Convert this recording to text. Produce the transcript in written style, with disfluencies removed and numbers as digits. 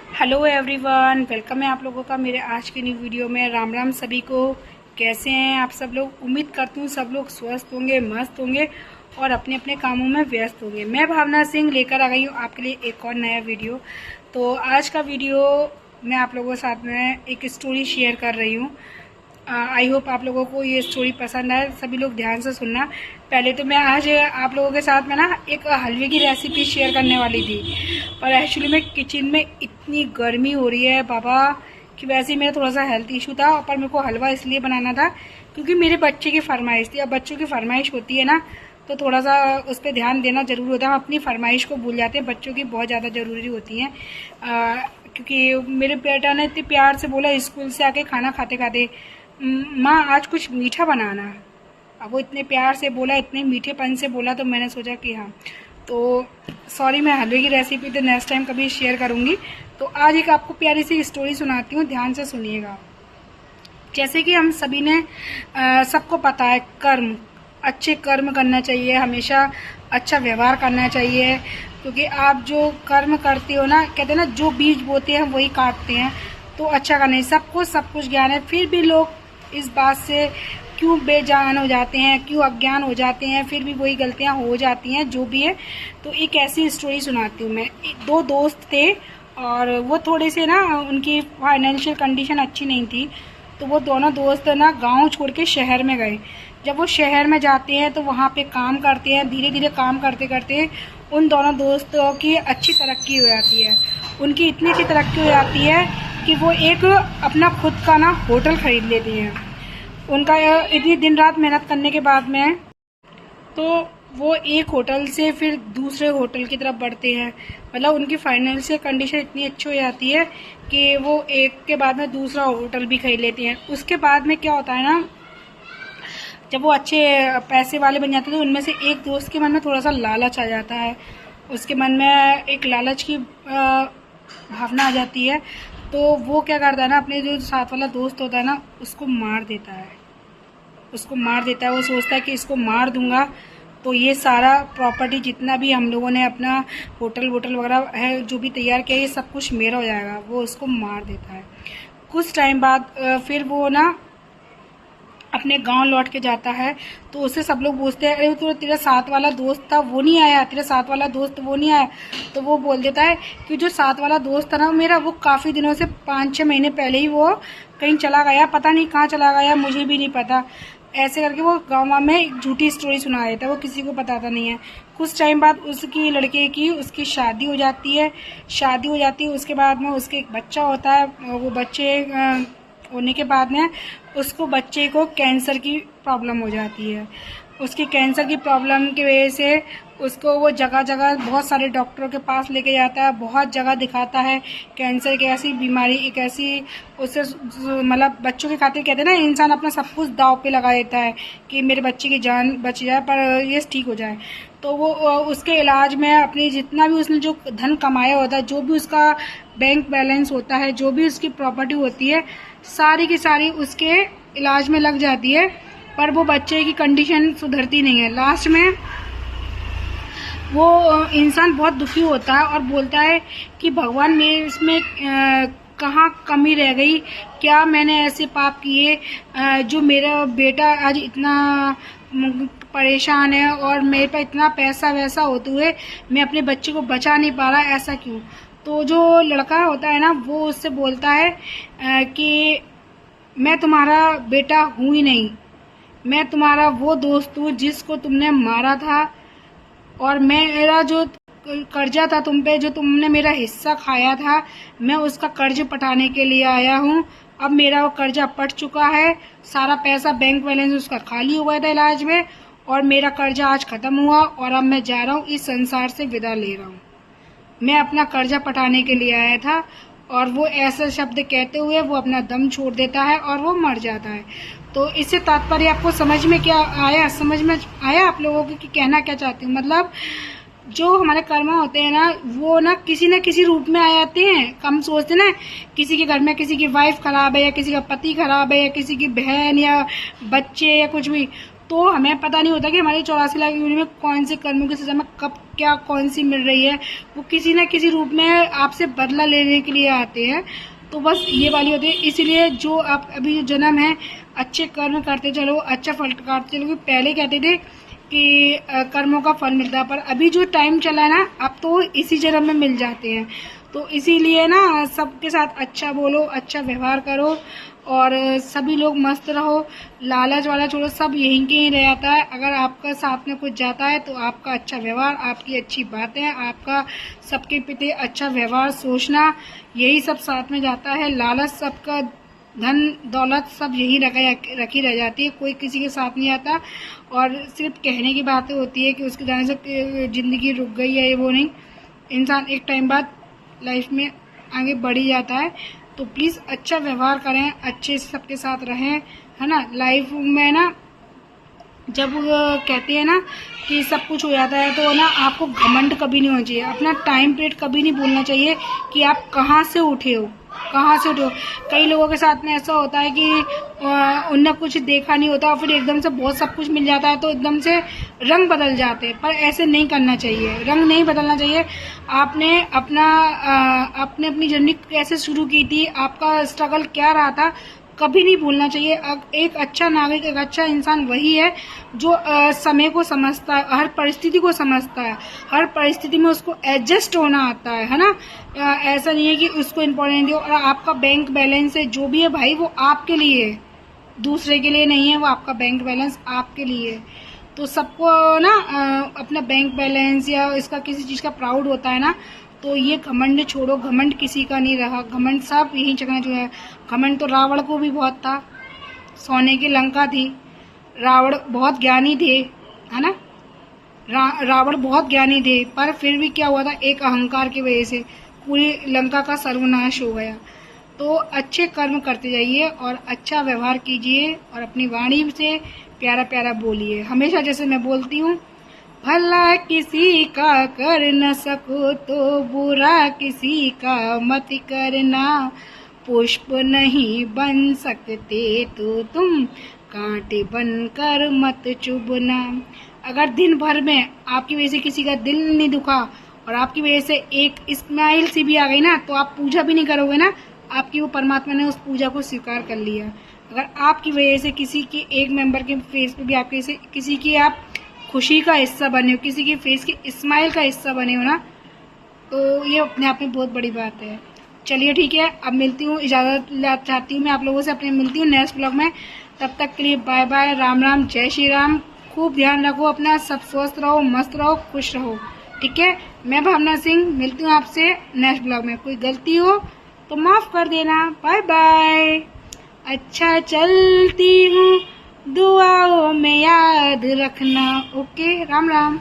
Hello everyone, welcome है आप लोगों का मेरे आज की न्यू वीडियो में। राम राम सभी को। कैसे हैं आप सब लोग? उम्मीद करती हूँ सब लोग स्वस्थ होंगे, मस्त होंगे और अपने अपने कामों में व्यस्त होंगे। मैं भावना सिंह लेकर आ गई हूँ आपके लिए एक और नया वीडियो। तो आज का वीडियो मैं आप लोगों के साथ में एक स्टोरी शेयर कर रही हूँ। आई होप आप लोगों को ये स्टोरी पसंद आए। सभी लोग ध्यान से सुनना। पहले तो मैं आज आप लोगों के साथ में ना एक हलवे की रेसिपी शेयर करने वाली थी, पर एक्चुअली में किचन में इतनी गर्मी हो रही है बाबा कि वैसे ही मेरा थोड़ा सा हेल्थ इशू था, पर मेरे को हलवा इसलिए बनाना था क्योंकि मेरे बच्चे की फरमाइश थी। अब बच्चों की फरमाइश होती है ना तो थोड़ा सा उस पर ध्यान देना ज़रूरी होता है। हम अपनी फरमाइश को भूल जाते हैं, बच्चों की बहुत ज़्यादा ज़रूरी होती हैं। क्योंकि मेरे बेटा ने इतने प्यार से बोला स्कूल से आके खाना खाते खाते, माँ आज कुछ मीठा बनाना। अब वो इतने प्यार से बोला, इतने मीठेपन से बोला, तो मैंने सोचा कि हाँ। तो सॉरी, मैं हलवे की रेसिपी तो नेक्स्ट टाइम कभी शेयर करूँगी। तो आज एक आपको प्यारी सी स्टोरी सुनाती हूँ, ध्यान से सुनिएगा। जैसे कि हम सभी ने सबको पता है, कर्म, अच्छे कर्म करना चाहिए, हमेशा अच्छा व्यवहार करना चाहिए। क्योंकि आप जो कर्म करते हो ना, कहते हैं ना जो बीज बोते हैं वही काटते हैं। तो अच्छा करना है, सबको सब कुछ ज्ञान है, फिर भी लोग इस बात से क्यों बेजान हो जाते हैं, क्यों अज्ञान हो जाते हैं, फिर भी वही गलतियां हो जाती हैं जो भी है। तो एक ऐसी स्टोरी सुनाती हूँ मैं। दो दोस्त थे और वो थोड़े से ना, उनकी फाइनेंशियल कंडीशन अच्छी नहीं थी। तो वो दोनों दोस्त ना गांव छोड़ के शहर में गए। जब वो शहर में जाते हैं तो वहाँ पे काम करते हैं। धीरे धीरे काम करते करते उन दोनों दोस्तों की अच्छी तरक्की हो जाती है। उनकी इतनी अच्छी तरक्की हो जाती है कि वो एक अपना खुद का ना होटल खरीद लेती हैं। उनका इतनी दिन रात मेहनत करने के बाद में तो वो एक होटल से फिर दूसरे होटल की तरफ बढ़ते हैं। मतलब उनकी फाइनेंशियल कंडीशन इतनी अच्छी हो जाती है कि वो एक के बाद में दूसरा होटल भी खरीद लेती हैं। उसके बाद में क्या होता है ना, जब वो अच्छे पैसे वाले बन जाते हैं तो उनमें से एक दोस्त के मन में थोड़ा सा लालच आ जाता है। उसके मन में एक लालच की भावना आ जाती है। तो वो क्या करता है ना, अपने जो साथ वाला दोस्त होता है ना उसको मार देता है। उसको मार देता है। वो सोचता है कि इसको मार दूंगा तो ये सारा प्रॉपर्टी जितना भी हम लोगों ने अपना होटल वोटल वगैरह है जो भी तैयार किया, ये सब कुछ मेरा हो जाएगा। वो उसको मार देता है। कुछ टाइम बाद फिर वो ना अपने गांव लौट के जाता है। तो उससे सब लोग पूछते हैं, अरे तो तेरा साथ वाला दोस्त था वो नहीं आया, तेरा साथ वाला दोस्त वो नहीं आया। तो वो बोल देता है कि जो साथ वाला दोस्त था ना मेरा, वो काफ़ी दिनों से 5-6 महीने पहले ही वो कहीं चला गया, पता नहीं कहाँ चला गया, मुझे भी नहीं पता। ऐसे करके वो गाँव में एक झूठी स्टोरी सुना देता है, वो किसी को बताता नहीं है। कुछ टाइम बाद उसकी लड़के की उसकी शादी हो जाती है। शादी हो जाती है, उसके बाद में उसके एक बच्चा होता है। वो बच्चे होने के बाद में उसको बच्चे को कैंसर की प्रॉब्लम हो जाती है। उसकी कैंसर की प्रॉब्लम की वजह से उसको वो जगह जगह बहुत सारे डॉक्टरों के पास लेके जाता है, बहुत जगह दिखाता है। कैंसर की ऐसी बीमारी, एक ऐसी उससे मतलब बच्चों के खातिर कहते हैं ना, इंसान अपना सब कुछ दांव पे लगा देता है कि मेरे बच्चे की जान बच जाए, पर ये ठीक हो जाए। तो वो उसके इलाज में अपनी जितना भी उसने जो धन कमाया होता है, जो भी उसका बैंक बैलेंस होता है, जो भी उसकी प्रॉपर्टी होती है, सारी की सारी उसके इलाज में लग जाती है। पर वो बच्चे की कंडीशन सुधरती नहीं है। लास्ट में वो इंसान बहुत दुखी होता है और बोलता है कि भगवान मेरे इसमें कहाँ कमी रह गई, क्या मैंने ऐसे पाप किए जो मेरा बेटा आज इतना परेशान है और मेरे पे इतना पैसा वैसा होते हुए मैं अपने बच्चे को बचा नहीं पा रहा, ऐसा क्यों। तो जो लड़का होता है ना वो उससे बोलता है कि मैं तुम्हारा बेटा हूँ ही नहीं, मैं तुम्हारा वो दोस्त हूँ जिसको तुमने मारा था, और मेरा जो कर्जा था तुम पे, जो तुमने मेरा हिस्सा खाया था, मैं उसका कर्ज पटाने के लिए आया हूँ। अब मेरा वो कर्जा पट चुका है, सारा पैसा बैंक बैलेंस उसका खाली हो गया था इलाज में, और मेरा कर्जा आज खत्म हुआ और अब मैं जा रहा हूँ, इस संसार से विदा ले रहा हूँ। मैं अपना कर्जा पटाने के लिए आया था। और वो ऐसे शब्द कहते हुए वो अपना दम छोड़ देता है और वो मर जाता है। तो इससे तात्पर्य आपको समझ में क्या आया? समझ में आया आप लोगों को कि कहना क्या चाहती हूँ? मतलब जो हमारे कर्म होते हैं ना, वो ना किसी रूप में आ जाते हैं। हम सोचते ना किसी के घर में किसी की वाइफ खराब है, या किसी का पति खराब है, या किसी की बहन या बच्चे या कुछ भी, तो हमें पता नहीं होता कि हमारे 84 लाख यूनिट में कौन से कर्मों की सजा में कब क्या कौन सी मिल रही है, वो किसी न किसी रूप में आपसे बदला लेने के लिए आते हैं। तो बस ये वाली होती है। इसीलिए जो आप अभी जो जन्म है, अच्छे कर्म करते चलो, अच्छा फल काटते चलो। पहले कहते थे कि कर्मों का फल मिलता है, पर अभी जो टाइम चला है ना, अब तो इसी जन्म में मिल जाते हैं। तो इसीलिए ना सबके साथ अच्छा बोलो, अच्छा व्यवहार करो और सभी लोग मस्त रहो। लालच वाला छोड़ो, सब यहीं के ही रह जाता है। अगर आपका साथ में कुछ जाता है तो आपका अच्छा व्यवहार, आपकी अच्छी बातें, आपका सबके प्रति अच्छा व्यवहार सोचना, यही सब साथ में जाता है। लालच सबका, धन दौलत सब यही रखी रह जाती है, कोई किसी के साथ नहीं आता। और सिर्फ कहने की बातें होती है कि उसके जाने से ज़िंदगी रुक गई है, ये वो नहीं। इंसान एक टाइम बाद लाइफ में आगे बढ़ ही जाता है। तो प्लीज़ अच्छा व्यवहार करें, अच्छे से सबके साथ रहें, है ना। लाइफ में ना जब कहते हैं ना कि सब कुछ हो जाता है, तो ना आपको घमंड कभी नहीं होना चाहिए। अपना टाइम पीरियड कभी नहीं भूलना चाहिए कि आप कहाँ से उठे हो, कहाँ से उठे हो। कई लोगों के साथ में ऐसा होता है कि उनने कुछ देखा नहीं होता और फिर एकदम से बहुत सब कुछ मिल जाता है, तो एकदम से रंग बदल जाते हैं। पर ऐसे नहीं करना चाहिए, रंग नहीं बदलना चाहिए। आपने अपनी जर्नी कैसे शुरू की थी, आपका स्ट्रगल क्या रहा था, कभी नहीं भूलना चाहिए। एक अच्छा नागरिक, एक अच्छा इंसान वही है जो समय को समझता है, हर परिस्थिति को समझता है, हर परिस्थिति में उसको एडजस्ट होना आता है ना। ऐसा नहीं है कि उसको इम्पोर्टेंट दो। और आपका बैंक बैलेंस है जो भी है भाई, वो आपके लिए है, दूसरे के लिए नहीं है। वो आपका बैंक बैलेंस आपके लिए है। तो सबको ना अपना बैंक बैलेंस या इसका किसी चीज़ का प्राउड होता है ना, तो ये घमंड छोड़ो। घमंड किसी का नहीं रहा, घमंड सब यही जगह जो है। घमंड तो रावण को भी बहुत था, सोने की लंका थी। रावण बहुत ज्ञानी थे, है ना। रावण बहुत ज्ञानी थे, पर फिर भी क्या हुआ था, एक अहंकार की वजह से पूरी लंका का सर्वनाश हो गया। तो अच्छे कर्म करते जाइए और अच्छा व्यवहार कीजिए और अपनी वाणी से प्यारा प्यारा बोलिए। हमेशा जैसे मैं बोलती हूँ, भला किसी का कर न सको तो बुरा किसी का मत करना। पुष्प नहीं बन सकते तो तुम कांटे बनकर मत चुभना। अगर दिन भर में आपकी वजह से किसी का दिल नहीं दुखा और आपकी वजह से एक स्माइल सी भी आ गई ना, तो आप पूजा भी नहीं करोगे ना, आपकी वो परमात्मा ने उस पूजा को स्वीकार कर लिया। अगर आपकी वजह से किसी के एक मेंबर के फेस पे भी आपके से किसी की आप खुशी का हिस्सा बने हो, किसी की फेस की स्माइल का हिस्सा बने हो ना, तो ये अपने आप में बहुत बड़ी बात है। चलिए ठीक है, अब मिलती हूँ, इजाज़त चाहती हूँ मैं आप लोगों से, अपने मिलती हूँ नेक्स्ट ब्लॉग में। तब तक के लिए बाय बाय, राम राम, जय श्री राम। खूब ध्यान रखो अपना, सब स्वस्थ रहो, मस्त रहो, खुश रहो। ठीक है, मैं भावना सिंह मिलती हूँ आपसे नेक्स्ट ब्लॉग में। कोई गलती हो तो माफ़ कर देना। Bye bye. अच्छा चलती हूँ, दुआओं में याद रखना। ओके, राम राम।